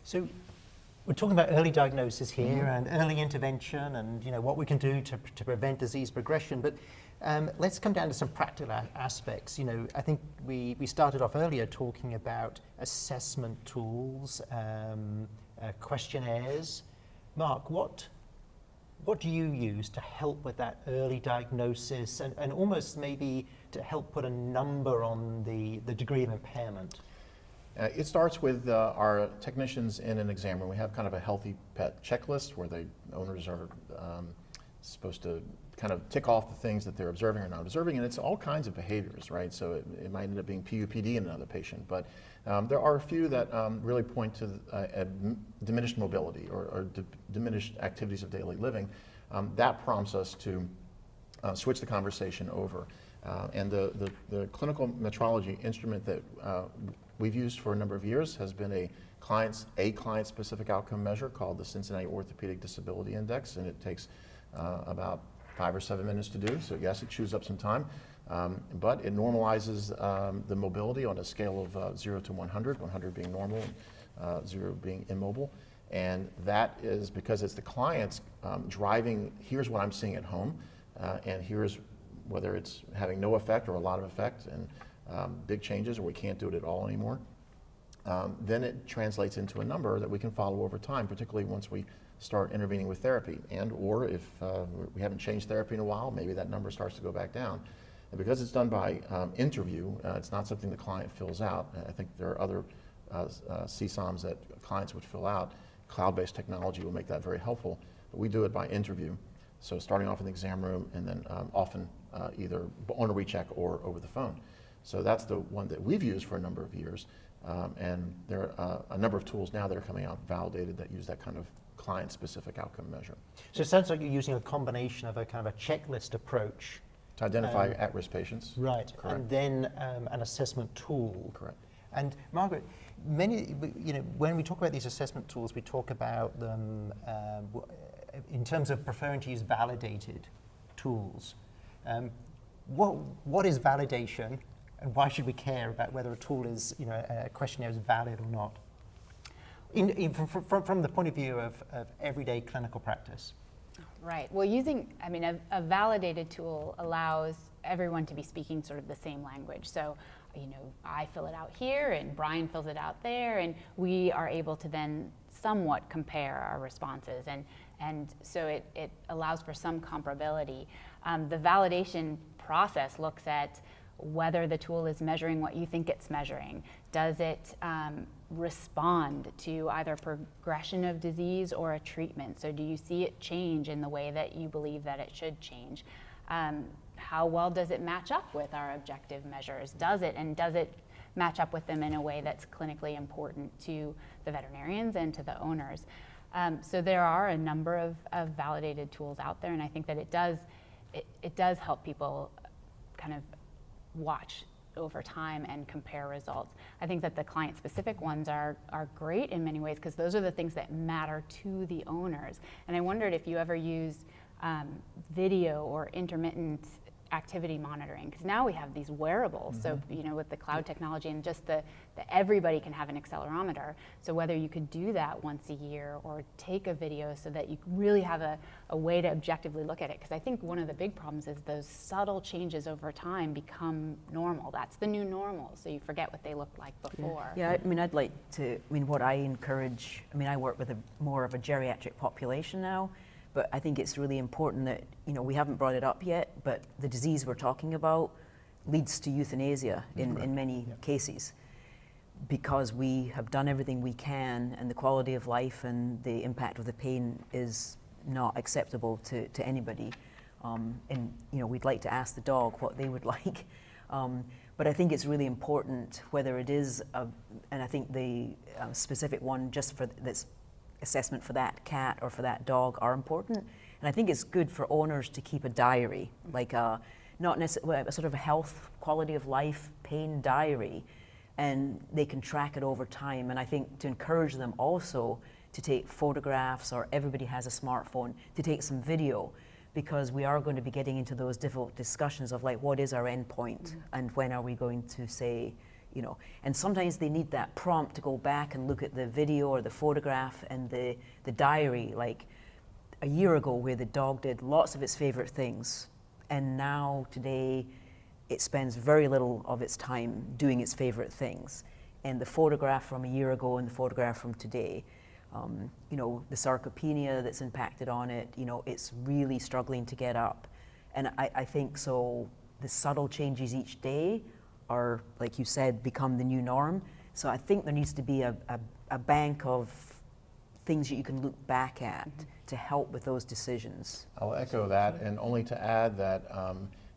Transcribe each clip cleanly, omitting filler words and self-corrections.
So we're talking about early diagnosis here and early intervention and what we can do to prevent disease progression. But let's come down to some practical aspects. I think we started off earlier talking about assessment tools, questionnaires. Mark, what do you use to help with that early diagnosis and almost maybe to help put a number on the degree of impairment? It starts with our technicians in an exam room. We have kind of a healthy pet checklist where the owners are supposed to kind of tick off the things that they're observing or not observing, and it's all kinds of behaviors, right? So it might end up being PUPD in another patient, but there are a few that really point to diminished mobility or diminished activities of daily living. That prompts us to switch the conversation over. And the clinical metrology instrument that we've used for a number of years has been a client-specific outcome measure called the Cincinnati Orthopedic Disability Index, and it takes about 5 or 7 minutes to do. So yes, it chews up some time, but it normalizes the mobility on a scale of 0 to 100, 100 being normal, 0 being immobile. And that is because it's the client's driving, here's what I'm seeing at home, and here's whether it's having no effect or a lot of effect and big changes or we can't do it at all anymore. Then it translates into a number that we can follow over time, particularly once we start intervening with therapy, and or if we haven't changed therapy in a while, maybe that number starts to go back down. And because it's done by interview, it's not something the client fills out. I think there are other CSOMs that clients would fill out. Cloud-based technology will make that very helpful, but we do it by interview. So starting off in the exam room and then often either on a recheck or over the phone. So that's the one that we've used for a number of years. And there are a number of tools now that are coming out validated that use that kind of client-specific outcome measure. So it sounds like you're using a combination of a kind of a checklist approach. To identify at-risk patients. Right, correct. And then an assessment tool. Correct. And Margaret, when we talk about these assessment tools, we talk about them in terms of preferring to use validated tools. What is validation, and why should we care about whether a tool is, a questionnaire is valid or not? From the point of view of everyday clinical practice. Right. Well, a validated tool allows everyone to be speaking sort of the same language. So, I fill it out here and Bryan fills it out there, and we are able to then somewhat compare our responses. And so it allows for some comparability. The validation process looks at whether the tool is measuring what you think it's measuring. Does it respond to either progression of disease or a treatment? So do you see it change in the way that you believe that it should change? How well does it match up with our objective measures? Does it match up with them in a way that's clinically important to the veterinarians and to the owners? So there are a number of validated tools out there, and I think that it does help people kind of watch over time and compare results. I think that the client-specific ones are great in many ways because those are the things that matter to the owners. And I wondered if you ever use video or intermittent activity monitoring, because now we have these wearables. Mm-hmm. So with the cloud technology and just that everybody can have an accelerometer. So whether you could do that once a year or take a video so that you really have a way to objectively look at it. Because I think one of the big problems is those subtle changes over time become normal. That's the new normal. So you forget what they looked like before. Yeah, I'd like to, what I encourage, I work with more of a geriatric population now. But I think it's really important that, we haven't brought it up yet, but the disease we're talking about leads to euthanasia in many cases because we have done everything we can and the quality of life and the impact of the pain is not acceptable to anybody. And, we'd like to ask the dog what they would like. But I think it's really important whether it is, and I think the specific one just for that's assessment for that cat or for that dog are important. And I think it's good for owners to keep a diary, like not necessarily a sort of a health, quality of life, pain diary, and they can track it over time. And I think to encourage them also to take photographs, or everybody has a smartphone, to take some video, because we are going to be getting into those difficult discussions of what is our end point and when are we going to say, you know. And sometimes they need that prompt to go back and look at the video or the photograph and the diary, like a year ago where the dog did lots of its favorite things, and now today it spends very little of its time doing its favorite things. And the photograph from a year ago and the photograph from today, you know, the sarcopenia that's impacted on it, you know, it's really struggling to get up. And I think so the subtle changes each day are, like you said, become the new norm. So I think there needs to be a bank of things that you can look back at to help with those decisions. I'll echo that, and only to add that,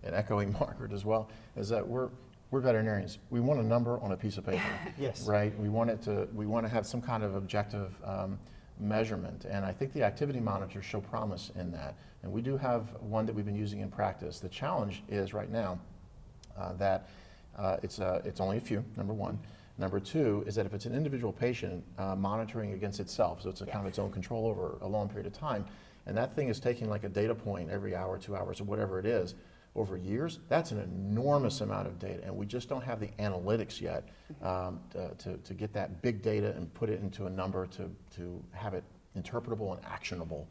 and echoing Margaret as well, is that we're veterinarians. We want a number on a piece of paper. Yes. Right? We want to have some kind of objective measurement, and I think the activity monitors show promise in that. And we do have one that we've been using in practice. The challenge is right now that it's only a few, number one. Number two is that if it's an individual patient monitoring against itself, so it's a kind of its own control over a long period of time, and that thing is taking like a data point every hour, 2 hours, or whatever it is, over years, that's an enormous amount of data, and we just don't have the analytics yet to get that big data and put it into a number to have it interpretable and actionable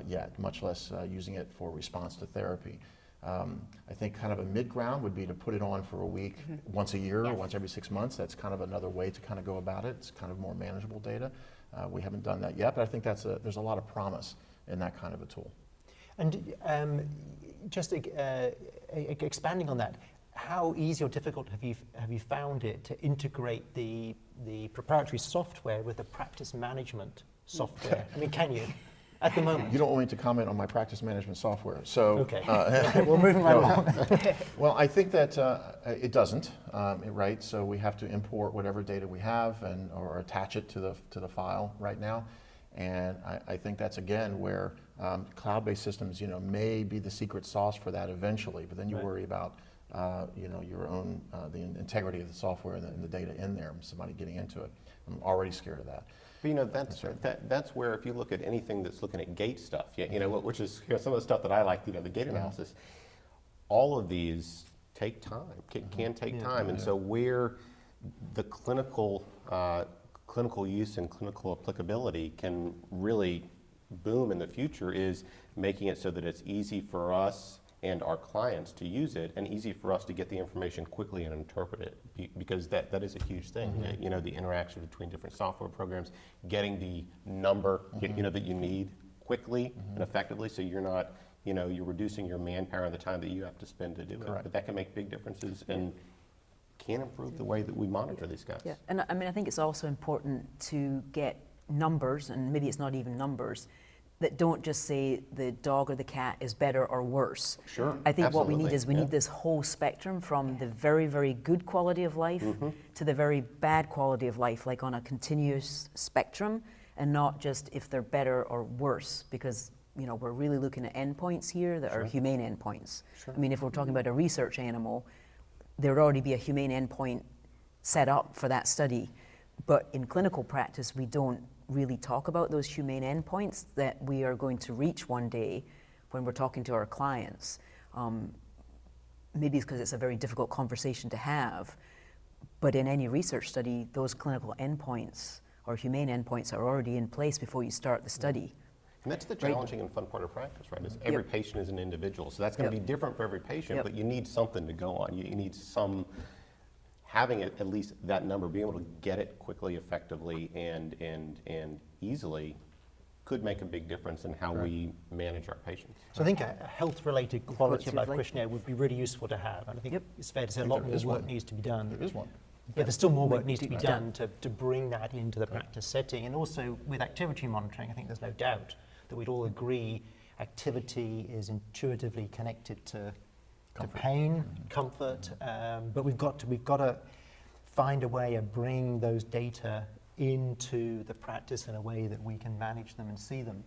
yet, much less using it for response to therapy. I think kind of a mid-ground would be to put it on for a week, once a year or once every 6 months. That's kind of another way to kind of go about it. It's kind of more manageable data. We haven't done that yet, but I think there's a lot of promise in that kind of a tool. And just expanding on that, how easy or difficult have you found it to integrate the proprietary software with the practice management software? I mean, can you at the moment? You don't want me to comment on my practice management software, so okay. We're moving right along. Well, I think that it doesn't, right? So we have to import whatever data we have or attach it to the file right now. And I think that's again where cloud-based systems, may be the secret sauce for that eventually. But then you worry about, your own the integrity of the software and the data in there. Somebody getting into it. I'm already scared of that. But that's where if you look at anything that's looking at gait stuff, which is some of the stuff that I like, the gait analysis. All of these take time, can take time, and so where the clinical use and clinical applicability can really boom in the future is making it so that it's easy for us and our clients to use it, and easy for us to get the information quickly and interpret it, because that is a huge thing. The interaction between different software programs, getting the number that you need quickly and effectively, so you're not you're reducing your manpower and the time that you have to spend to do it. Correct. But that can make big differences and can improve the way that we monitor these guys. Yeah, and I think it's also important to get numbers, and maybe it's not even numbers, that don't just say the dog or the cat is better or worse. Sure, I think what we absolutely, need is we need this whole spectrum from the very, very good quality of life to the very bad quality of life, like on a continuous spectrum, and not just if they're better or worse, because we're really looking at endpoints here that are humane endpoints. I mean, if we're talking about a research animal, there would already be a humane endpoint set up for that study. But in clinical practice, we don't really talk about those humane endpoints that we are going to reach one day when we're talking to our clients. Maybe it's because it's a very difficult conversation to have, but in any research study, those clinical endpoints or humane endpoints are already in place before you start the study. And that's the challenging and fun part of practice, right? Is every patient is an individual, so that's going to be different for every patient, but you need something to go on. You need having at least that number, being able to get it quickly, effectively, and easily could make a big difference in how we manage our patients. So I think a health-related quality of life questionnaire would be really useful to have, and I think it's fair to say a lot more work needs to be done. There is one. Yeah, there's still more work needs to be done to bring that into the practice setting, and also with activity monitoring, I think there's no doubt that we'd all agree activity is intuitively connected to pain, comfort, but we've got to find a way of bringing those data into the practice in a way that we can manage them and see them.